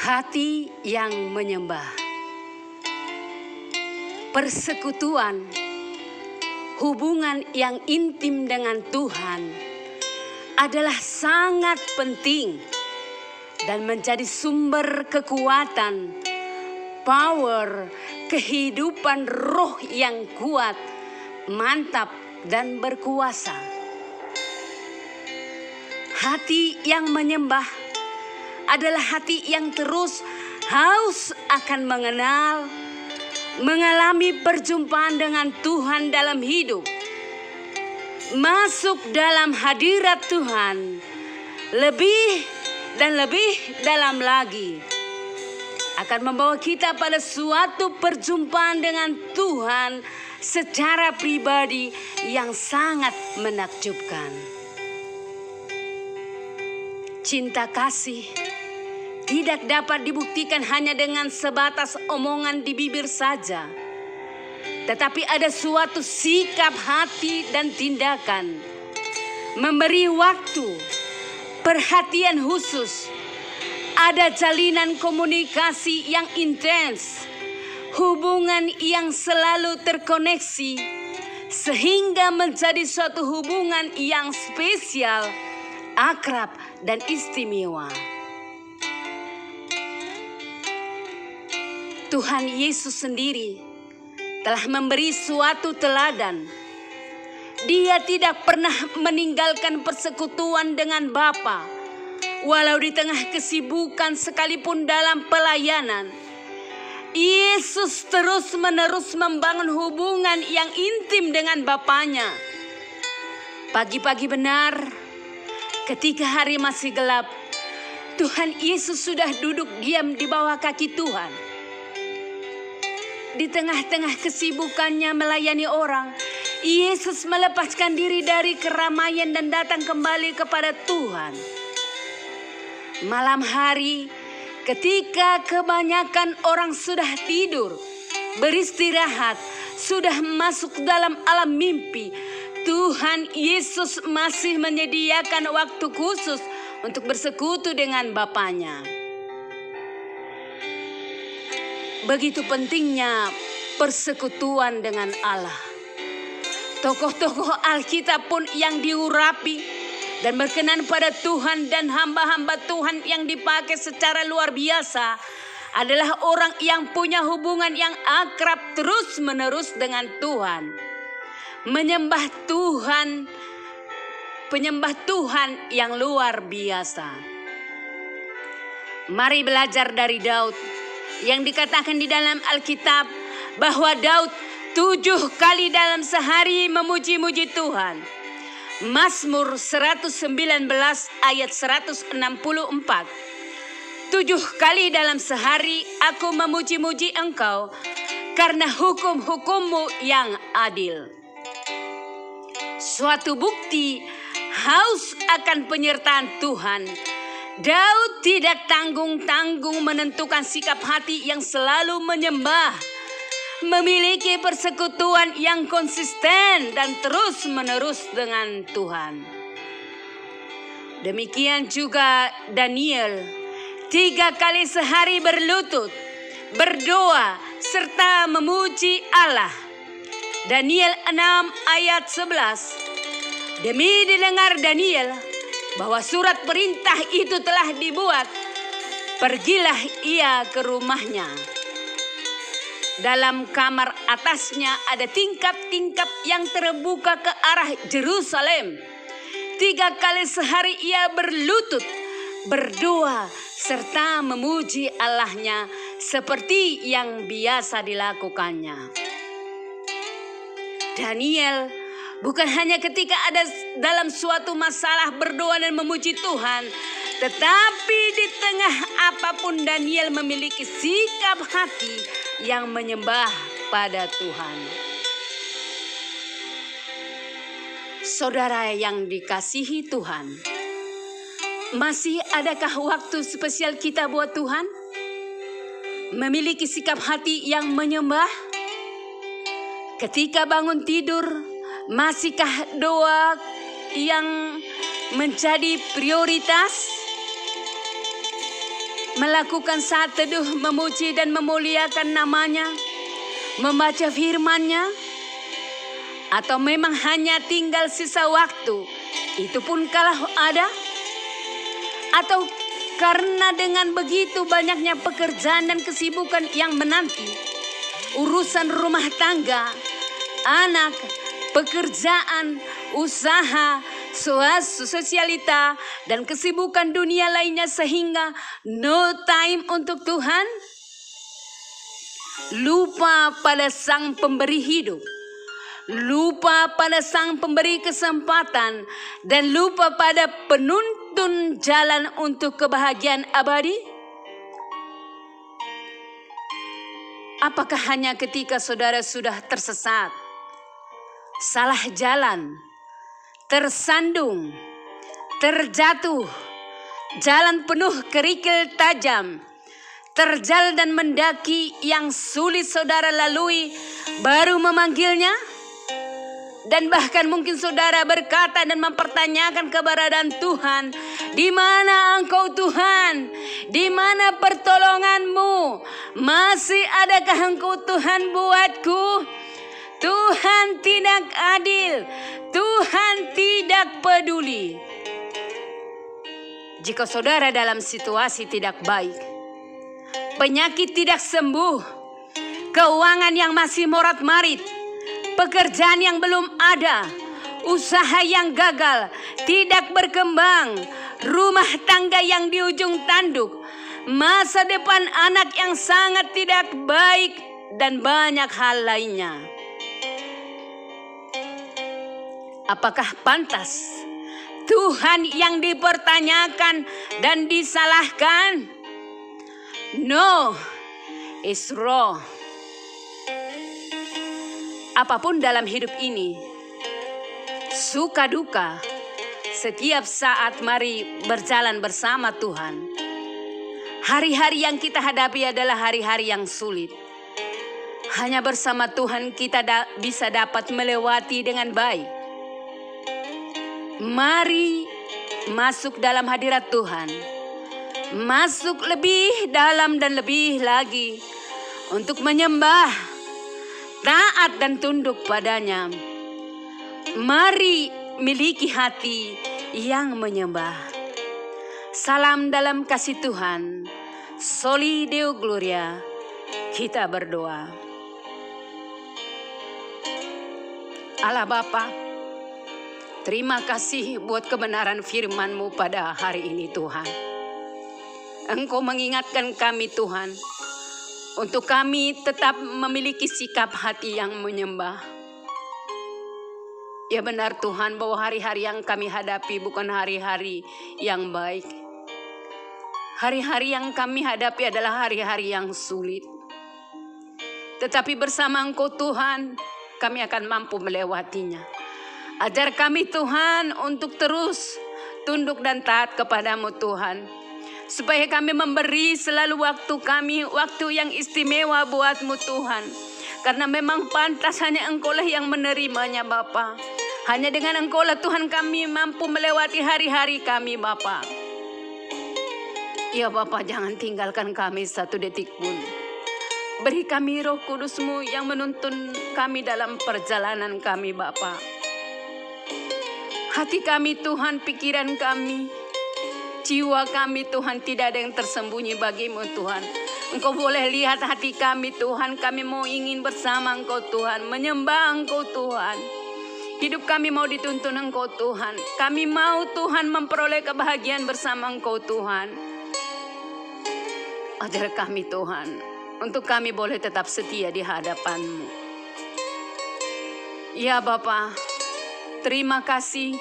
Hati yang menyembah. Persekutuan, hubungan yang intim dengan Tuhan adalah sangat penting dan menjadi sumber kekuatan, power, kehidupan roh yang kuat, mantap dan berkuasa. Hati yang menyembah adalah hati yang terus haus akan mengenal, mengalami perjumpaan dengan Tuhan dalam hidup, masuk dalam hadirat Tuhan lebih dan lebih dalam lagi, akan membawa kita pada suatu perjumpaan dengan Tuhan secara pribadi yang sangat menakjubkan. Cinta kasih tidak dapat dibuktikan hanya dengan sebatas omongan di bibir saja, tetapi ada suatu sikap hati dan tindakan, memberi waktu, perhatian khusus, ada jalinan komunikasi yang intens, hubungan yang selalu terkoneksi, sehingga menjadi suatu hubungan yang spesial, akrab dan istimewa. Tuhan Yesus sendiri telah memberi suatu teladan. Dia tidak pernah meninggalkan persekutuan dengan Bapa, walau di tengah kesibukan sekalipun dalam pelayanan. Yesus terus-menerus membangun hubungan yang intim dengan Bapanya. Pagi-pagi benar, ketika hari masih gelap, Tuhan Yesus sudah duduk diam di bawah kaki Tuhan. Di tengah-tengah kesibukannya melayani orang, Yesus melepaskan diri dari keramaian dan datang kembali kepada Tuhan. Malam hari, ketika kebanyakan orang sudah tidur, beristirahat, sudah masuk dalam alam mimpi, Tuhan Yesus masih menyediakan waktu khusus untuk bersekutu dengan Bapanya. Begitu pentingnya persekutuan dengan Allah. Tokoh-tokoh Alkitab pun yang diurapi dan berkenan pada Tuhan dan hamba-hamba Tuhan yang dipakai secara luar biasa adalah orang yang punya hubungan yang akrab terus-menerus dengan Tuhan. Menyembah Tuhan, penyembah Tuhan yang luar biasa. Mari belajar dari Daud yang dikatakan di dalam Alkitab bahwa Daud 7 kali dalam sehari memuji-muji Tuhan. Mazmur 119 ayat 164. 7 kali dalam sehari aku memuji-muji Engkau karena hukum-hukum-Mu yang adil. Suatu bukti haus akan penyertaan Tuhan. Daud tidak tanggung-tanggung menentukan sikap hati yang selalu menyembah, memiliki persekutuan yang konsisten dan terus-menerus dengan Tuhan. Demikian juga Daniel 3 kali sehari berlutut, berdoa, serta memuji Allah. Daniel 6 ayat 11. Demi didengar Daniel bahwa surat perintah itu telah dibuat, pergilah ia ke rumahnya. Dalam kamar atasnya ada tingkap-tingkap yang terbuka ke arah Yerusalem. 3 kali sehari ia berlutut, berdoa, serta memuji Allahnya seperti yang biasa dilakukannya. Daniel bukan hanya ketika ada dalam suatu masalah berdoa dan memuji Tuhan, tetapi di tengah apapun Daniel memiliki sikap hati yang menyembah pada Tuhan. Saudara yang dikasihi Tuhan, masih adakah waktu spesial kita buat Tuhan? Memiliki sikap hati yang menyembah? Ketika bangun tidur, masihkah doa yang menjadi prioritas? melakukan saat teduh, memuji dan memuliakan namanya, membaca firman-Nya, atau memang hanya tinggal sisa waktu, itu pun kalau ada, atau karena dengan begitu banyaknya pekerjaan dan kesibukan yang menanti, urusan rumah tangga, anak, pekerjaan, usaha, sosialita, dan kesibukan dunia lainnya sehingga no time untuk Tuhan? Lupa pada Sang Pemberi hidup, lupa pada Sang Pemberi kesempatan, dan lupa pada penuntun jalan untuk kebahagiaan abadi? Apakah hanya ketika saudara sudah tersesat, salah jalan, tersandung, terjatuh, jalan penuh kerikil tajam, terjal dan mendaki yang sulit saudara lalui, baru memanggilnya? Dan bahkan mungkin saudara berkata dan mempertanyakan keberadaan Tuhan, di mana Engkau Tuhan? Di mana pertolongan-Mu? Masih adakah Engkau Tuhan buatku? Tuhan tidak adil, Tuhan tidak peduli. Jika saudara dalam situasi tidak baik, penyakit tidak sembuh, keuangan yang masih morat-marit, pekerjaan yang belum ada, usaha yang gagal, tidak berkembang, rumah tangga yang di ujung tanduk, masa depan anak yang sangat tidak baik, dan banyak hal lainnya. Apakah pantas Tuhan yang dipertanyakan dan disalahkan? No, it's wrong. Apapun dalam hidup ini, suka duka, setiap saat mari berjalan bersama Tuhan. Hari-hari yang kita hadapi adalah hari-hari yang sulit. Hanya bersama Tuhan kita bisa dapat melewati dengan baik. Mari masuk dalam hadirat Tuhan. Masuk lebih dalam dan lebih lagi untuk menyembah, taat dan tunduk padanya. Mari miliki hati yang menyembah. Salam dalam kasih Tuhan. Soli Deo Gloria. Kita berdoa. Allah Bapa, terima kasih buat kebenaran firman-Mu pada hari ini Tuhan. Engkau mengingatkan kami Tuhan, untuk kami tetap memiliki sikap hati yang menyembah. Ya benar Tuhan, bahwa hari-hari yang kami hadapi bukan hari-hari yang baik. Hari-hari yang kami hadapi adalah hari-hari yang sulit. Tetapi bersama Engkau Tuhan, kami akan mampu melewatinya. Ajar kami Tuhan untuk terus tunduk dan taat kepadamu Tuhan. Supaya kami memberi selalu waktu kami, waktu yang istimewa buat-Mu Tuhan. Karena memang pantas hanya Engkau-lah yang menerimanya Bapa. Hanya dengan Engkau-lah Tuhan kami mampu melewati hari-hari kami Bapa. Ya Bapa, jangan tinggalkan kami satu detik pun. Beri kami Roh Kudus-Mu yang menuntun kami dalam perjalanan kami Bapa. Hati kami Tuhan, pikiran kami, jiwa kami Tuhan, tidak ada yang tersembunyi bagi-Mu Tuhan. Engkau boleh lihat hati kami Tuhan, kami mau ingin bersama Engkau Tuhan, menyembah Engkau Tuhan. Hidup kami mau dituntun Engkau Tuhan. Kami mau Tuhan memperoleh kebahagiaan bersama Engkau Tuhan. Ajar kami Tuhan, untuk kami boleh tetap setia di hadapan-Mu. Ya Bapa, terima kasih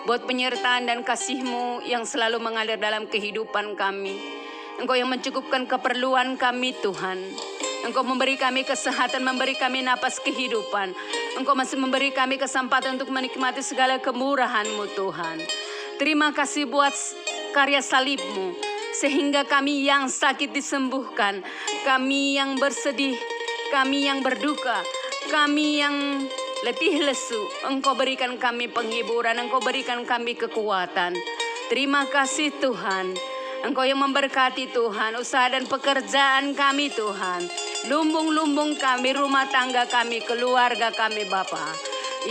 buat penyertaan dan kasih-Mu yang selalu mengalir dalam kehidupan kami. Engkau yang mencukupkan keperluan kami Tuhan. Engkau memberi kami kesehatan, memberi kami napas kehidupan. Engkau masih memberi kami kesempatan untuk menikmati segala kemurahan-Mu Tuhan. Terima kasih buat karya salib-Mu, sehingga kami yang sakit disembuhkan, kami yang bersedih, kami yang berduka, kami yang letih lesu, Engkau berikan kami penghiburan, Engkau berikan kami kekuatan. Terima kasih Tuhan. Engkau yang memberkati Tuhan, usaha dan pekerjaan kami Tuhan. Lumbung-lumbung kami, rumah tangga kami, keluarga kami Bapa.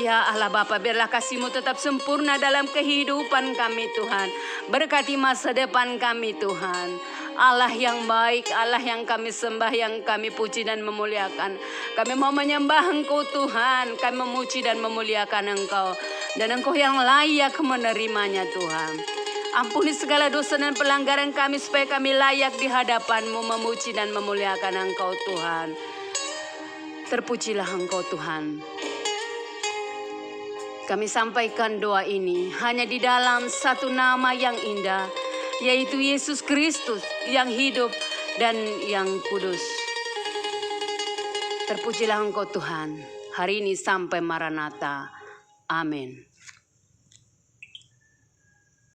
Ya Allah Bapa, biarlah kasih-Mu tetap sempurna dalam kehidupan kami Tuhan. Berkati masa depan kami Tuhan. Allah yang baik, Allah yang kami sembah, yang kami puji dan memuliakan. Kami mau menyembah Engkau Tuhan, kami memuji dan memuliakan Engkau. Dan Engkau yang layak menerimanya Tuhan. Ampuni segala dosa dan pelanggaran kami supaya kami layak di hadapan-Mu memuji dan memuliakan Engkau Tuhan. Terpujilah Engkau Tuhan. Kami sampaikan doa ini hanya di dalam satu nama yang indah, yaitu Yesus Kristus yang hidup dan yang kudus. Terpujilah Engkau Tuhan, hari ini sampai Maranatha. Amin.